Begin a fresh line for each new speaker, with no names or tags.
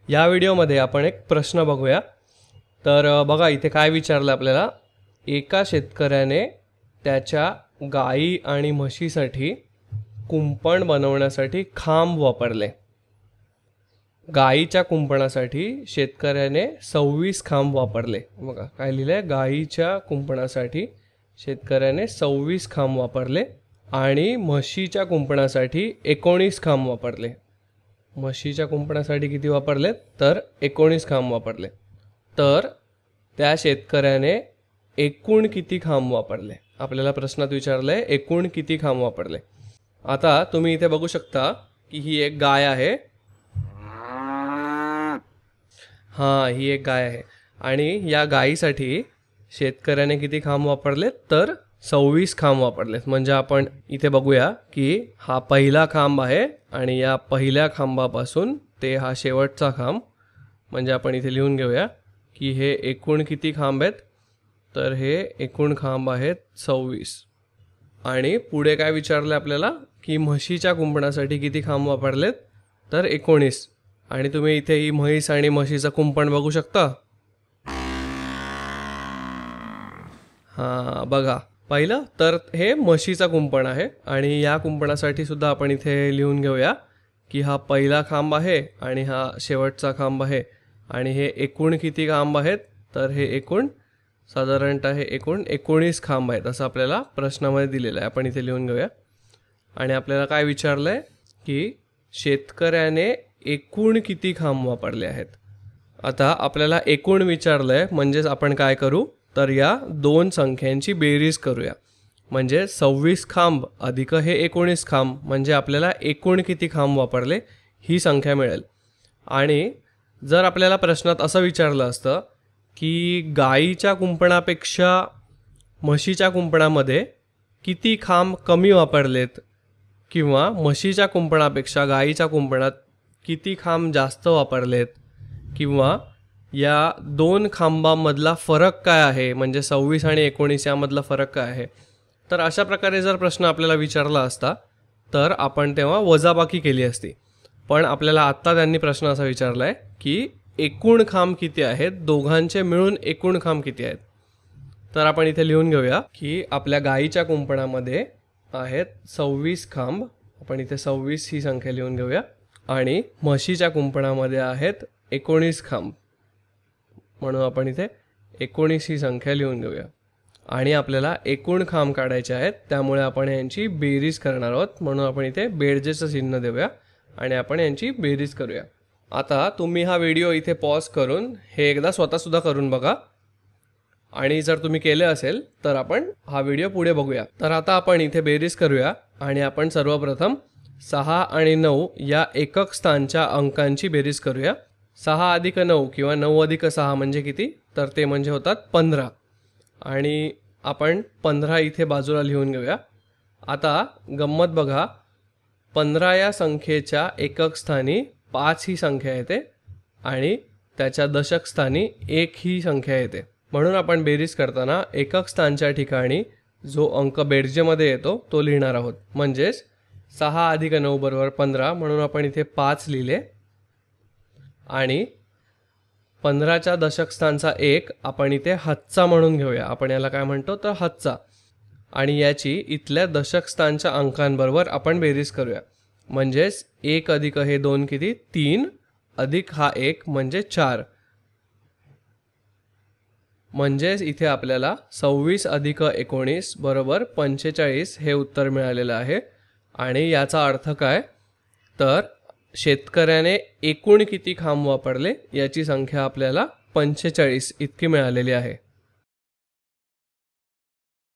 या व्हिडिओमध्ये आपण एक प्रश्न बघूया। तर बघा इथे काय विचारलं आपल्याला, एका शेतकऱ्याने त्याच्या गाई आणि म्हशीसाठी कुंपण बनवण्यासाठी खांब वापरले। गाईच्या कुंपणासाठी शेतकऱ्याने 26 खांब वापरले। बघा काय लिहिलंय, गाईच्या कुंपणासाठी शेतकऱ्याने 26 खांब वापरले आणि म्हशीच्या कुंपणासाठी 19 खांब वापरले। म्हशीच्या कुंपणासाठी किती वापरले, तर 19 खांब वापरले। तर त्या शेतकऱ्याने एकूण किती खांब वापरले, आपल्याला प्रश्नात विचारलंय एकूण किती खांब वापरले। आता तुम्ही इथे बघू शकता की ही एक गाय आहे। हां, ही एक गाय आहे आणि या गायीसाठी शेतकऱ्याने किती खांब वापरलेत, तर 26 खांब वापरलेत। म्हणजे आपण इथे बघूया की हा पहिला खांब आहे आणि या पहिल्या खांबापासून ते हा शेवटचा खांब, म्हणजे आपण इथे लिहून घेऊया की हे एकूण किती खांब आहेत, तर हे एकूण खांब आहेत 26। आणि पुढे काय विचारलं आपल्याला की म्हशीच्या कुंपणासाठी किती खांब वापरलेत, तर 19। आणि तुम्ही इथे ही म्हैस आणि म्हशीचं कुंपण बघू शकता। हां बघा, पहिलं तर हे म्हशीचा कुंपण आहे आणि या कुंपणासाठी सुद्धा आपण इथे लिहून घेऊया की हा पहिला खांब आहे आणि हा शेवटचा खांब आहे आणि हे एकूण किती खांब आहेत, तर हे एकूण साधारणतः हे एकूण 19 खांब आहेत असं आपल्याला प्रश्नामध्ये दिलेलं आहे। आपण इथे लिहून घेऊया आणि आपल्याला काय विचारलं आहे की शेतकऱ्याने एकूण किती खांब वापरले आहेत। आता आपल्याला एकूण विचारलं आहे, म्हणजेच आपण काय करू, तर या दोन संख्यांची बेरीज करूया। म्हणजे 26 खांब अधिक हे 19 खांब म्हणजे आपल्याला एकूण किती खांब वापरले ही संख्या मिळेल। आणि जर आपल्याला प्रश्नात असं विचारलं असतं की गाईच्या कुंपणापेक्षा म्हशीच्या कुंपणामध्ये किती खांब कमी वापरलेत किंवा म्हशीच्या कुंपणापेक्षा गाईच्या कुंपणात किती खांब जास्त वापरलेत किंवा या दोन खांबांमधला फरक काय आहे, म्हणजे 26 आणि 19 यामधला फरक काय आहे, तर अशा प्रकारे जर प्रश्न आपल्याला विचारला असता तर आपण तेव्हा वजाबाकी केली असती। पण आपल्याला आत्ता त्यांनी प्रश्न असा विचारला आहे की एकूण खांब किती आहेत, दोघांचे मिळून एकूण खांब किती आहेत। तर आपण इथे लिहून घेऊया की आपल्या गाईच्या कुंपणामध्ये आहेत 26 खांब, आपण इथे 26 ही संख्या लिहून घेऊया आणि म्हशीच्या कुंपणामध्ये आहेत 19 खांब, म्हणून आपण इथे 19 ही संख्या लिहून घेऊया। आणि आपल्याला एकूण खांब काढायचे आहेत, त्यामुळे आपण यांची बेरीज करणार आहोत, म्हणून आपण इथे बेरजेचं चिन्ह देऊया आणि आपण यांची बेरीज करूया। आता तुम्ही हा व्हिडिओ इथे पॉज करून हे एकदा स्वतःसुद्धा करून बघा आणि जर तुम्ही केले असेल तर आपण हा व्हिडिओ पुढे बघूया। तर आता आपण इथे बेरीज करूया आणि आपण सर्वप्रथम 6 आणि 9 या एकक स्थानच्या अंकांची बेरीज करूया। 6 अधिक 9 किंवा 9 अधिक 6 म्हणजे किती, तर ते म्हणजे होतात 15 आणि आपण 15 इथे बाजूला लिहून घेऊया। आता गंमत बघा, 15 या संख्येच्या एकक स्थानी 5 ही संख्या येते आणि त्याच्या दशक स्थानी 1 ही संख्या येते। म्हणून आपण बेरीज करताना एकक स्थानच्या ठिकाणी जो अंक बेरजेमध्ये येतो तो लिहिणार आहोत। म्हणजेच 6 अधिक 9 बरोबर 15, म्हणून आपण इथे 5 लिहिले आणि 15च्या दशक स्थानचा 1 आपण इथे हातचा म्हणून घेऊया। आपण याला काय म्हणतो, तर हातचा, आणि याची इथल्या दशक स्थानच्या अंकांबरोबर आपण बेरीज करूया। म्हणजेच 1 अधिक हे 2 किती, 3 अधिक हा 1 म्हणजे 4। म्हणजेच इथे आपल्याला 26 अधिक 19 बरोबर 45 हे उत्तर मिळालेलं आहे। आणि याचा अर्थ काय, तर शेतकऱ्याने एकूण किती खांब वापरले याची संख्या आपल्याला 45 इतकी मिळालेली आहे।